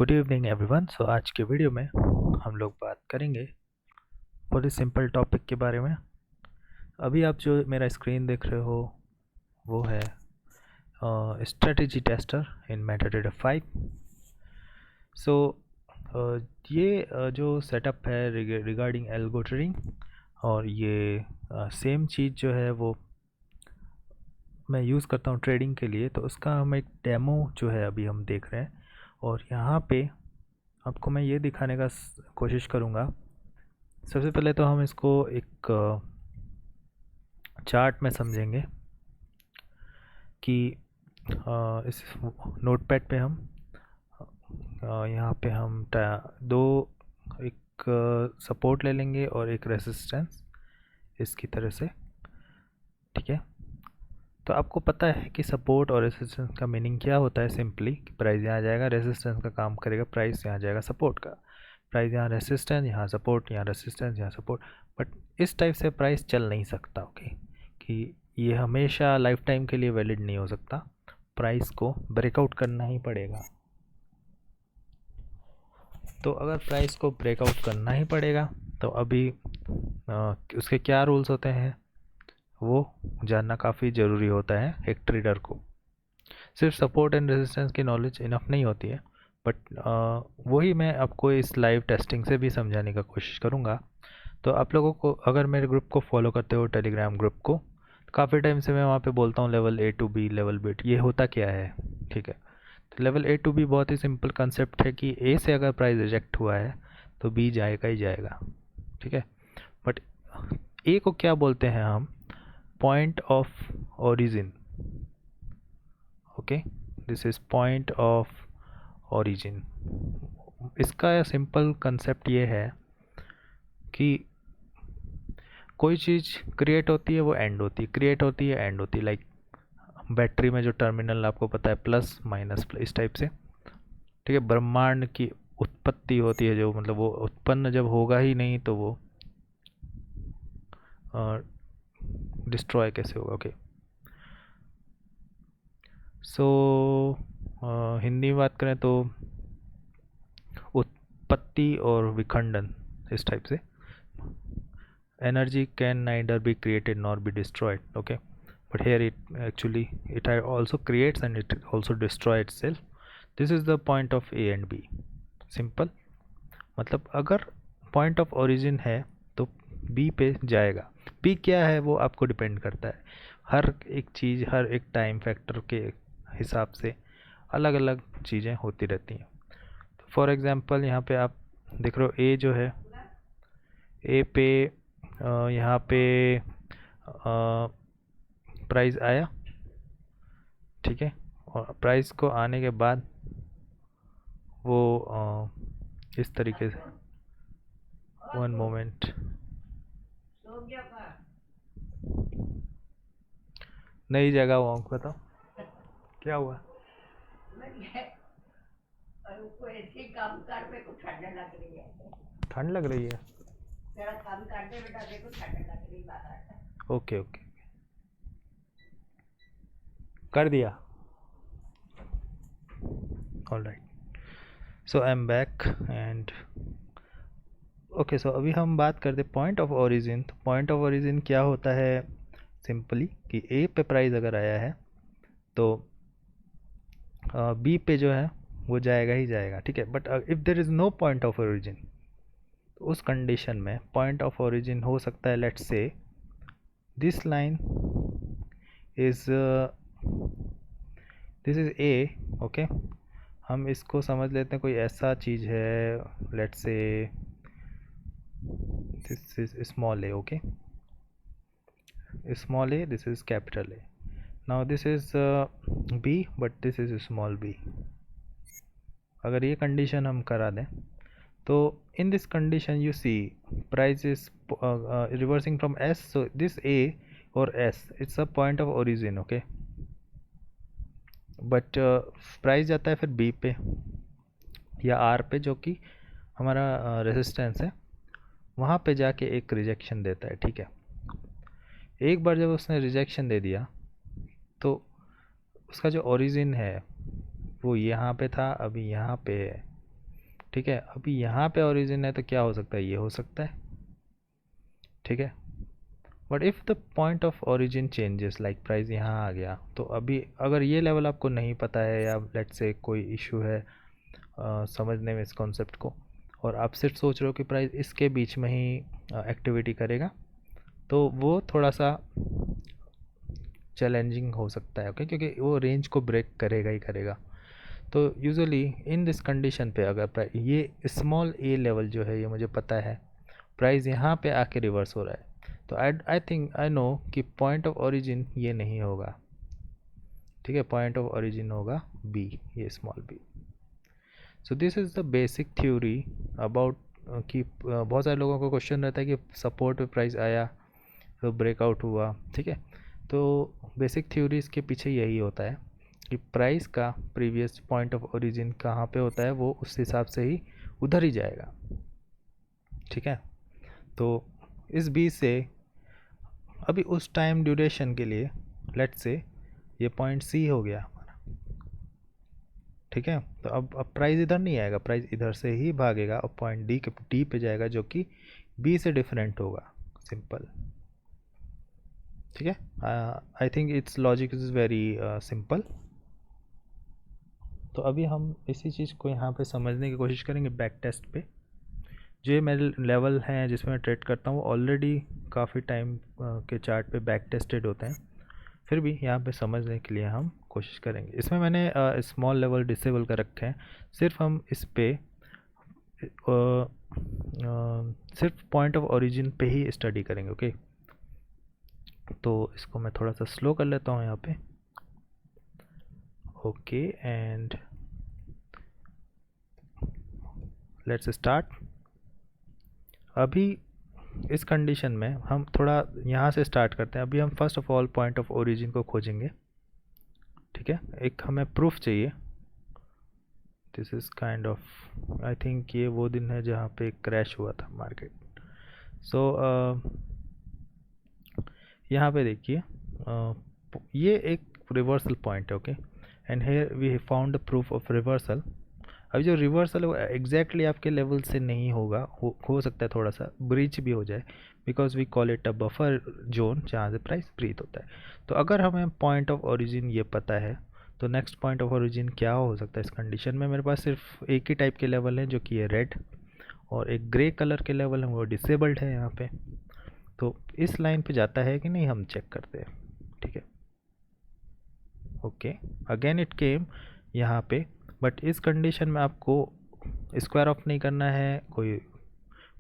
Good evening everyone. सो आज के video में हम लोग बात करेंगे बहुत ही सिंपल टॉपिक के बारे में। अभी आप जो मेरा स्क्रीन देख रहे हो वो है स्ट्रेटजी टेस्टर इन मेटाडाटा 5। सो ये जो सेटअप है रिगार्डिंग एल्गो ट्रेडिंग, और ये सेम चीज़ जो है वो मैं यूज़ करता हूँ ट्रेडिंग के लिए। तो उसका हम एक डेमो जो है अभी हम देख रहे हैं, और यहाँ पे आपको मैं ये दिखाने का कोशिश करूँगा। सबसे पहले तो हम इसको एक चार्ट में समझेंगे कि इस नोटपैड पे हम यहाँ पे हम दो एक सपोर्ट ले लेंगे और एक रेसिस्टेंस इसकी तरह से, ठीक है। तो आपको पता है कि सपोर्ट और रेसिस्टेंस का मीनिंग क्या होता है। सिंपली प्राइस यहाँ जाएगा, रेसिस्टेंस का काम करेगा, प्राइस यहाँ जाएगा सपोर्ट का। प्राइस यहाँ रेसिस्टेंस, यहाँ सपोर्ट, यहाँ रेसिस्टेंस, यहाँ सपोर्ट। बट इस टाइप से प्राइस चल नहीं सकता, ओके, कि ये हमेशा लाइफ टाइम के लिए वैलिड नहीं हो सकता। प्राइस को ब्रेकआउट करना ही पड़ेगा। तो अगर प्राइस को ब्रेकआउट करना ही पड़ेगा तो अभी उसके क्या रूल्स होते हैं वो जानना काफ़ी ज़रूरी होता है एक ट्रेडर को। सिर्फ सपोर्ट एंड रेजिस्टेंस की नॉलेज इनफ नहीं होती है, बट वही मैं आपको इस लाइव टेस्टिंग से भी समझाने का कोशिश करूँगा। तो आप लोगों को, अगर मेरे ग्रुप को फॉलो करते हो, टेलीग्राम ग्रुप को, काफ़ी टाइम से मैं वहाँ पे बोलता हूँ level A to B, level B. ये होता क्या है, ठीक है। तो लेवल ए टू बी बहुत ही सिंपल कंसेप्ट है कि ए से अगर प्राइस रिजेक्ट हुआ है तो बी जाएगा ही जाएगा, ठीक है। बट ए को क्या बोलते हैं हम? Point of origin, okay. This is point of origin. इसका सिंपल कंसेप्ट ये है कि कोई चीज़ क्रिएट होती है वो एंड होती है, क्रिएट होती है एंड होती है। लाइक बैटरी में जो टर्मिनल आपको पता है, प्लस माइनस इस टाइप से, ठीक है। ब्रह्मांड की उत्पत्ति होती है, जो मतलब वो उत्पन्न जब होगा ही नहीं तो वो डिस्ट्रॉय कैसे होगा, ओके। सो हिंदी में बात करें तो उत्पत्ति और विखंडन इस टाइप से। Energy can neither be created nor be destroyed, okay, but here it also creates and it also destroy itself. This is the point of A and B. Simple मतलब अगर पॉइंट ऑफ ओरिजिन है तो B पे जाएगा। B क्या है वो आपको डिपेंड करता है। हर एक चीज़ हर एक टाइम फैक्टर के हिसाब से अलग अलग चीज़ें होती रहती हैं। तो फॉर एग्ज़ाम्पल यहाँ पे आप देख रहे हो A जो है, A पे यहाँ पे प्राइस आया, ठीक है। और प्राइस को आने के बाद वो इस तरीके से, वन मोमेंट, नई जगह हुआ हूँ, बताओ क्या हुआ? ठंड लग रही है? ओके ओके, कर दिया। All right, so I am back and okay. So अभी हम बात करते पॉइंट ऑफ ओरिजिन। तो पॉइंट ऑफ ओरिजिन क्या होता है? सिंपली कि ए पे प्राइस अगर आया है तो बी पे जो है वो जाएगा ही जाएगा, ठीक है। But if there is no point of origin, तो उस कंडीशन में पॉइंट ऑफ ओरिजिन हो सकता है, let's say this line is this is a, okay. हम इसको समझ लेते हैं कोई ऐसा चीज़ है, let's say this is small A, okay, small A, this is capital A. Now this is B but this is small B. अगर ये कंडीशन हम करा दें तो in this condition you see price is reversing from S, so this A or S, it's a point of origin, okay, but price जाता है फिर B पे या R पे, जो कि हमारा रेजिस्टेंस है, वहाँ पे जाके एक रिजेक्शन देता है, ठीक है। एक बार जब उसने रिजेक्शन दे दिया तो उसका जो ओरिजिन है वो यहाँ पे था, अभी यहाँ पे है, ठीक है, अभी यहाँ पे ओरिजिन है तो क्या हो सकता है, ये हो सकता है, ठीक है। But if the point of origin changes, like price यहाँ आ गया, तो अभी अगर ये लेवल आपको नहीं पता है या लेट्स से कोई इशू है समझने में इस कॉन्सेप्ट को, और आप सिर्फ सोच रहे हो कि प्राइस इसके बीच में ही एक्टिविटी करेगा, तो वो थोड़ा सा चैलेंजिंग हो सकता है, ओके, क्योंकि वो रेंज को ब्रेक करेगा ही करेगा। तो यूजुअली इन दिस कंडीशन पे अगर प्राइस ये स्मॉल ए लेवल जो है ये मुझे पता है, प्राइस यहाँ पे आके रिवर्स हो रहा है, तो आई थिंक आई नो कि पॉइंट ऑफ ओरिजिन ये नहीं होगा, ठीक है, पॉइंट ऑफ ओरिजिन होगा बी, ये small B. So this is the basic theory about कि बहुत सारे लोगों को क्वेश्चन रहता है कि सपोर्ट पे प्राइस आया तो ब्रेकआउट हुआ, ठीक है। तो बेसिक थ्योरी इसके पीछे यही होता है कि प्राइस का प्रीवियस पॉइंट ऑफ ओरिजिन कहाँ पे होता है, वो उस हिसाब से ही उधर ही जाएगा, ठीक है। तो इस बीच से अभी उस टाइम ड्यूरेशन के लिए लेट्स से ये पॉइंट सी हो गया हमारा, ठीक है। तो अब प्राइस इधर नहीं आएगा, प्राइस इधर से ही भागेगा और पॉइंट डी पे जाएगा जो कि बी से डिफरेंट होगा, सिंपल, ठीक है। I think it's logic is very simple. तो अभी हम इसी चीज़ को यहाँ पे समझने की कोशिश करेंगे बैक टेस्ट पे। जो ये मेरे लेवल हैं जिसमें मैं ट्रेड करता हूँ ऑलरेडी काफ़ी टाइम के चार्ट पे बैक टेस्टेड होते हैं, फिर भी यहाँ पे समझने के लिए हम कोशिश करेंगे। इसमें मैंने स्मॉल लेवल डिसेबल कर रखे हैं, सिर्फ हम इस पे सिर्फ पॉइंट ऑफ ओरिजिन पे ही स्टडी करेंगे, ओके। तो इसको मैं थोड़ा सा स्लो कर लेता हूँ यहाँ पे, ओके, एंड लेट्स स्टार्ट। अभी इस कंडीशन में हम थोड़ा यहाँ से स्टार्ट करते हैं। अभी हम first of all point of origin को खोजेंगे, ठीक है। एक हमें प्रूफ चाहिए, this is kind of I think ये वो दिन है जहाँ पे क्रैश हुआ था मार्केट। सो यहाँ पे देखिए ये एक रिवर्सल पॉइंट है, okay, and here we found the proof of reversal. अभी जो रिवर्सल है एग्जैक्टली आपके लेवल से नहीं होगा, हो सकता है थोड़ा सा ब्रीच भी हो जाए, because we call it a buffer zone जहाँ से प्राइस ब्रीथ होता है। तो अगर हमें पॉइंट ऑफ ओरिजिन ये पता है, तो नेक्स्ट पॉइंट ऑफ ओरिजिन क्या हो सकता है इस कंडीशन में। मेरे पास सिर्फ एक ही टाइप के लेवल हैं जो कि ये रेड, और एक ग्रे कलर के लेवल हैं वो डिसेबल्ड है यहाँ पे। तो इस लाइन पे जाता है कि नहीं हम चेक करते हैं, ठीक है, ओके। अगेन इट केम यहाँ पे, बट इस कंडीशन में आपको स्क्वायर ऑफ नहीं करना है, कोई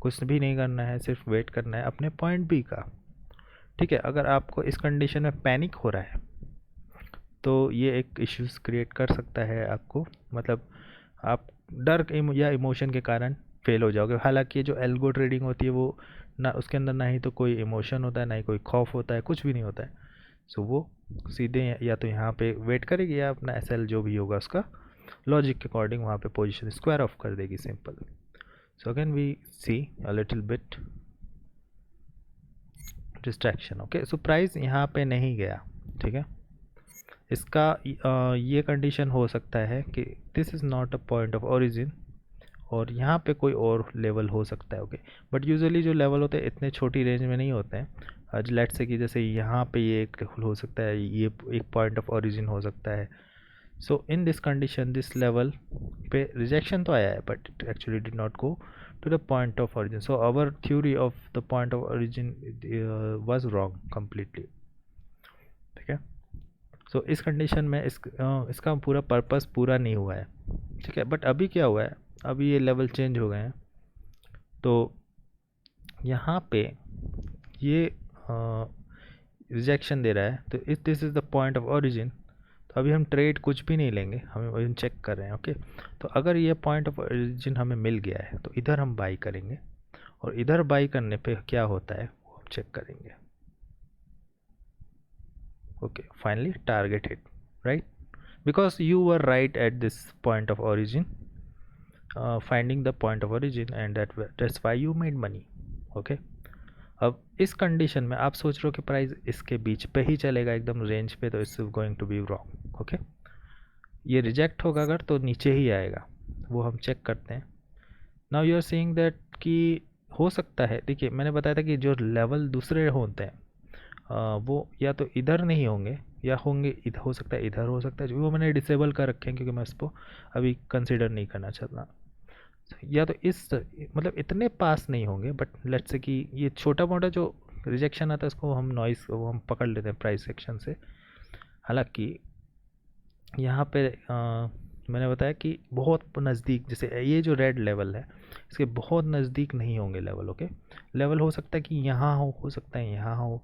कुछ भी नहीं करना है, सिर्फ वेट करना है अपने पॉइंट बी का, ठीक है। अगर आपको इस कंडीशन में पैनिक हो रहा है तो ये एक इश्यूज क्रिएट कर सकता है आपको, मतलब आप डर या इमोशन के कारण फेल हो जाओगे। हालांकि जो एल्गो ट्रेडिंग होती है वो ना, उसके अंदर ना ही तो कोई इमोशन होता है, ना ही कोई खौफ होता है, कुछ भी नहीं होता है। सो वो सीधे या तो यहाँ पे वेट करेगी या अपना एसएल जो भी होगा उसका लॉजिक के अकॉर्डिंग वहाँ पे पोजीशन स्क्वायर ऑफ कर देगी, simple. So again we see a little bit distraction, okay. So price यहाँ पे नहीं गया, ठीक है। इसका ये कंडीशन हो सकता है कि this is not a point of origin, और यहाँ पे कोई और लेवल हो सकता है, ओके। बट यूजुअली जो लेवल होते हैं इतने छोटी रेंज में नहीं होते हैं। आज लेट्स से कि जैसे यहाँ पे ये एक हो सकता है, ये एक पॉइंट ऑफ ओरिजिन हो सकता है। So in this condition this level पे रिजेक्शन तो आया है, but it actually did not go to the point of origin. So our theory of the point of origin was wrong completely, ठीक है। सो इस कंडीशन में इसका पूरा पर्पस पूरा नहीं हुआ है, ठीक है। बट अभी क्या हुआ है, अभी ये लेवल चेंज हो गए हैं, तो यहाँ पे ये रिजेक्शन दे रहा है, तो इस this is the point of origin. तो अभी हम ट्रेड कुछ भी नहीं लेंगे, हम ओरिजिन चेक कर रहे हैं, ओके। तो अगर ये पॉइंट ऑफ ओरिजिन हमें मिल गया है तो इधर हम बाई करेंगे, और इधर बाई करने पे क्या होता है वो हम चेक करेंगे, okay, finally target hit, right, because you were right at this point of origin, finding the point of origin, and that's why you made money, okay। अब इस कंडीशन में आप सोच रहे हो कि प्राइस इसके बीच पे ही चलेगा एकदम रेंज पे, तो it's going to be wrong, okay. ये रिजेक्ट होगा अगर तो नीचे ही आएगा, वो हम चेक करते हैं। Now you are seeing that कि हो सकता है, देखिए मैंने बताया था कि जो लेवल दूसरे होते हैं वो या तो इधर नहीं होंगे या होंगे इधर, हो सकता है इधर, हो सकता है वो मैंने डिसेबल कर रखे हैं क्योंकि मैं इसको अभी कंसिडर नहीं करना चाहता। या तो इस मतलब इतने पास नहीं होंगे, बट लेट्स से कि ये छोटा मोटा जो रिजेक्शन आता है उसको हम नॉइस वो हम पकड़ लेते हैं प्राइस सेक्शन से। हालांकि यहाँ पे मैंने बताया कि बहुत नज़दीक, जैसे ये जो रेड लेवल है इसके बहुत नज़दीक नहीं होंगे लेवल। ओके, लेवल हो सकता है कि यहाँ हो सकता है यहाँ हो,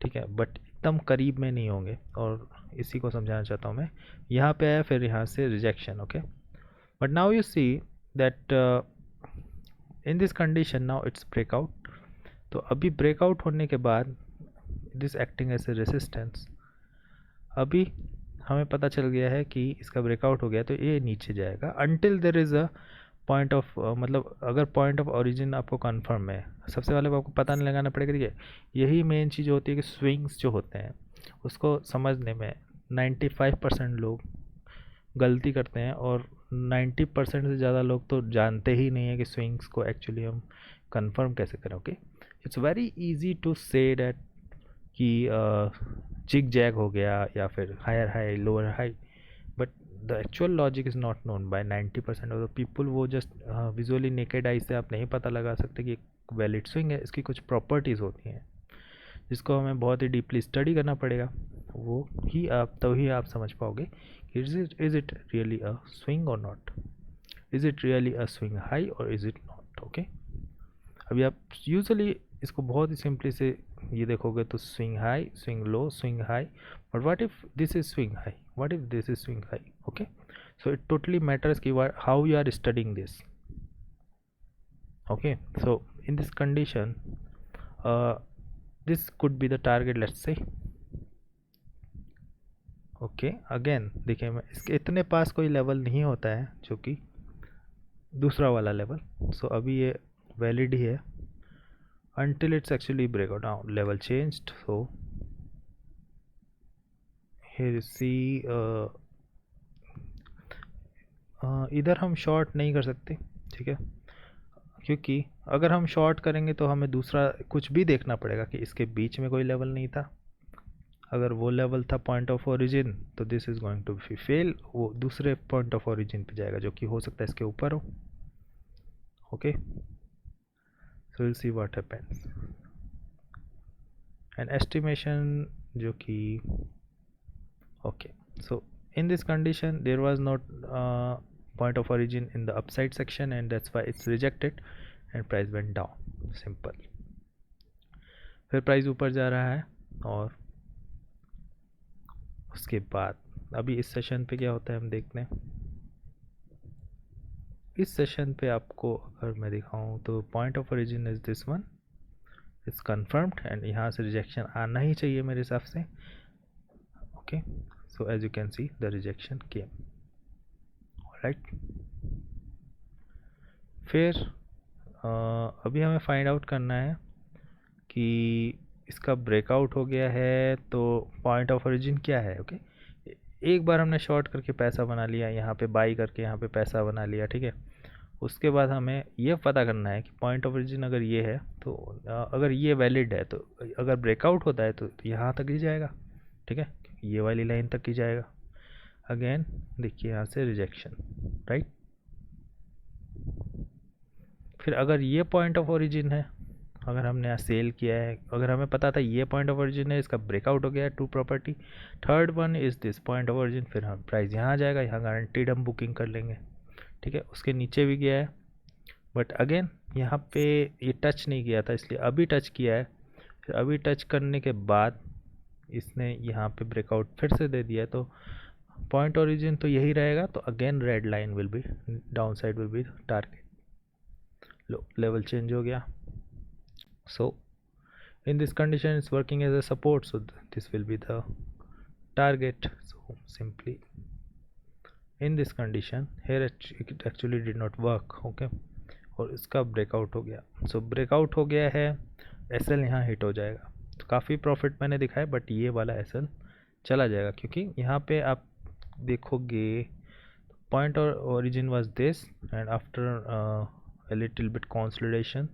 ठीक है, बट एकदम करीब में नहीं होंगे। और इसी को समझाना चाहता हूँ मैं। यहाँ पे आया, फिर यहाँ से rejection. Okay, but now you see that in this condition now it's breakout. तो अभी ब्रेकआउट होने के बाद this acting as a resistance. अभी हमें पता चल गया है कि इसका ब्रेकआउट हो गया तो ये नीचे जाएगा until there is a point of, मतलब अगर पॉइंट ऑफ ओरिजिन आपको कंफर्म है। सबसे पहले आपको पता नहीं लगाना पड़ेगा। ठीक है, यही मेन चीज़ होती है कि स्विंग्स जो होते हैं उसको समझने में 95% लोग गलती करते हैं, और 90% से ज़्यादा लोग तो जानते ही नहीं है कि स्विंग्स को एक्चुअली हम कंफर्म कैसे करें। Okay, it's very easy to say that कि जिग जैग हो गया या फिर higher high lower high, but the actual logic is not known by 90% of the people. वो जस्ट विजुअली नेकेड आई से आप नहीं पता लगा सकते कि एक वैलिड स्विंग है। इसकी कुछ प्रॉपर्टीज़ होती हैं जिसको हमें बहुत ही डीपली स्टडी करना पड़ेगा, वो ही आप तभी आप समझ पाओगे कि is it really a swing or not, is it really a swing high or is it not. Okay, अभी आप यूजुअली इसको बहुत ही सिंपली से ये देखोगे तो swing high, swing low, swing high, but what if this is swing high, what if this is swing high. Okay, so it totally matters ki how you are studying this. Okay, so in this condition this could be the target, let's say. Okay, again देखिए मैं इसके इतने पास कोई level नहीं होता है जो कि दूसरा वाला लेवल। सो अभी ये वैलिड ही है until it's actually breakout. Now level changed, so here you see इधर हम शॉर्ट नहीं कर सकते, ठीक है, क्योंकि अगर हम शॉर्ट करेंगे तो हमें दूसरा कुछ भी देखना पड़ेगा कि इसके बीच में कोई लेवल नहीं था। अगर वो लेवल था पॉइंट ऑफ ओरिजिन तो this is going to be fail, वो दूसरे पॉइंट ऑफ ओरिजिन पे जाएगा जो कि हो सकता है इसके ऊपर हो। Okay, so will see what happens and estimation जो कि okay. So in this condition there was not point of origin in the upside section and that's why it's rejected and price went down, simple। फिर price ऊपर जा रहा है और उसके बाद अभी इस सेशन पे क्या होता है हम देखते हैं। इस सेशन पे आपको अगर मैं दिखाऊं तो point of origin is this one, it's confirmed and यहाँ से रिजेक्शन आना ही चाहिए मेरे हिसाब से। Okay, so as you can see the rejection came, right. फिर अभी हमें फाइंड आउट करना है कि इसका ब्रेकआउट हो गया है तो पॉइंट ऑफ ओरिजिन क्या है। ओके, एक बार हमने शॉर्ट करके पैसा बना लिया, यहाँ पे बाई करके यहाँ पे पैसा बना लिया, ठीक है। उसके बाद हमें ये पता करना है कि पॉइंट ऑफ ओरिजिन अगर ये है तो अगर ये वैलिड है तो अगर ब्रेकआउट होता है तो यहाँ तक ही जाएगा, ठीक है, ये वाली लाइन तक ही जाएगा। अगेन देखिए यहाँ से रिजेक्शन, राइट। फिर अगर ये पॉइंट ऑफ ओरिजिन है, अगर हमने यहाँ सेल किया है, अगर हमें पता था ये पॉइंट ऑफ ओरिजिन है, इसका ब्रेकआउट हो गया है two property, third one is this point of origin, फिर हम प्राइस यहाँ जाएगा, यहाँ गारंटीड हम बुकिंग कर लेंगे, ठीक है। उसके नीचे भी गया है बट अगेन यहाँ पे ये टच नहीं किया था इसलिए अभी टच किया है। फिर अभी टच करने के बाद इसने यहाँ पे ब्रेकआउट फिर से दे दिया, तो पॉइंट ओरिजिन तो यही रहेगा, तो again red line will be down side will be target. Low, level change हो गया। So in this condition it's working as a support, so this will be the target। So simply in this condition here it actually did not work। okay, और इसका breakout हो गया। सो breakout हो गया है, SL यहाँ हिट हो जाएगा, तो काफ़ी प्रॉफिट मैंने दिखाया बट ये वाला एसएल चला जाएगा क्योंकि यहाँ पे आप देखोगे पॉइंट और origin was this and after a little bit consolidation,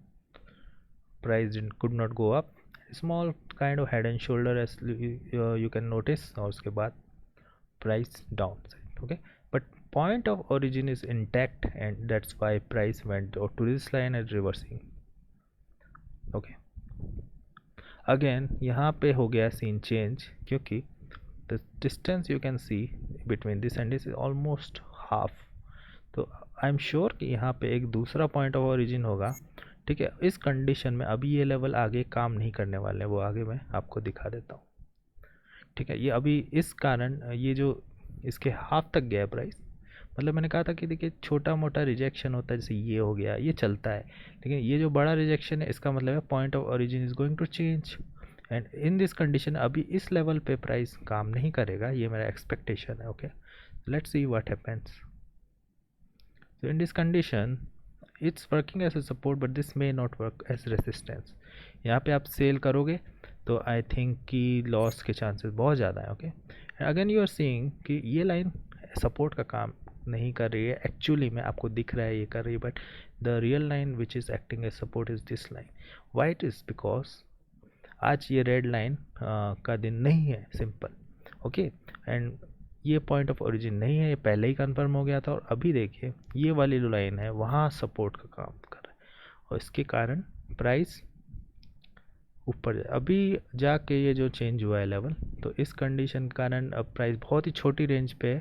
price could not go up, small kind of head and shoulder as you can notice, और उसके बाद price downside. Okay, but point of origin is intact and that's why price went to this line and reversing. Okay, again यहाँ पे हो गया scene change क्योंकि the distance you can see between this and this is almost half. तो I am sure कि यहाँ पे एक दूसरा पॉइंट ऑफ ओरिजिन होगा. ठीक है, इस कंडीशन में अभी ये लेवल आगे काम नहीं करने वाले हैं, वो आगे मैं आपको दिखा देता हूँ. ठीक है, ये अभी इस कारण ये जो इसके हाफ तक गया है प्राइस, मतलब मैंने कहा था कि देखिए छोटा मोटा रिजेक्शन होता है, जैसे ये हो गया, ये चलता है, लेकिन ये जो बड़ा रिजेक्शन है इसका मतलब है point of origin is going to change and in this condition अभी इस लेवल पे प्राइस काम नहीं करेगा, ये मेरा एक्सपेक्टेशन है. Okay, let's see what happens. So in this condition it's working as a support but this may not work as resistance. यहाँ पे आप सेल करोगे तो आई थिंक कि लॉस के चांसेस बहुत ज़्यादा है. Okay, again you are seeing कि ये लाइन सपोर्ट का काम नहीं कर रही है, एक्चुअली में आपको दिख रहा है ये कर रही है, but the real line which is acting as support is this line. Why it is because आज ये रेड लाइन का दिन नहीं है, सिंपल. ओके, एंड ये पॉइंट ऑफ ओरिजिन नहीं है, ये पहले ही कंफर्म हो गया था, और अभी देखिए ये वाली जो लाइन है वहाँ सपोर्ट का काम कर रहा है और इसके कारण प्राइस ऊपर जाए. अभी जाके ये जो चेंज हुआ है लेवल, तो इस कंडीशन के कारण अब प्राइस बहुत ही छोटी रेंज पे है,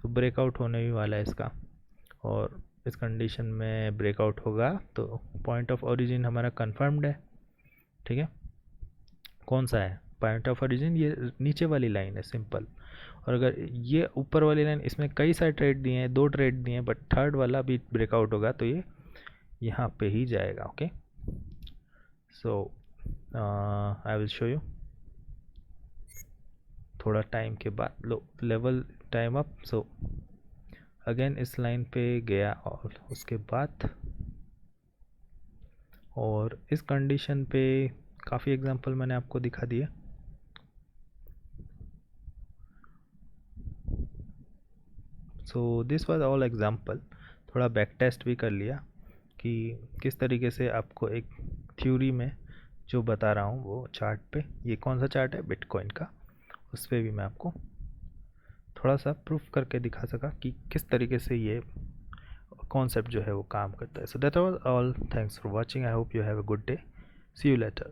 तो ब्रेकआउट होने भी वाला है इसका, और इस कंडीशन में ब्रेकआउट होगा तो पॉइंट ऑफ ओरिजिन हमारा कंफर्म्ड है. ठीक है, कौन सा है पॉइंट ऑफ ओरिजिन? ये नीचे वाली लाइन है, सिंपल. और अगर ये ऊपर वाली लाइन, इसमें कई सारे ट्रेड दिए हैं, 2 ट्रेड दिए हैं, बट थर्ड वाला भी ब्रेकआउट होगा तो ये यहाँ पे ही जाएगा. Okay, so I will show you थोड़ा टाइम के बाद. लो, level time up. So again इस लाइन पे गया और उसके बाद, और इस कंडीशन पे काफ़ी एग्जांपल मैंने आपको दिखा दिया. So this was all example. थोड़ा बैक टेस्ट भी कर लिया कि किस तरीके से आपको एक थ्योरी में जो बता रहा हूँ वो चार्ट पे, ये कौन सा चार्ट है बिटकॉइन का, उस पर भी मैं आपको थोड़ा सा प्रूफ करके दिखा सका कि किस तरीके से ये कॉन्सेप्ट जो है वो काम करता है. So that was all. Thanks for watching. I hope you have a good day. See you letter.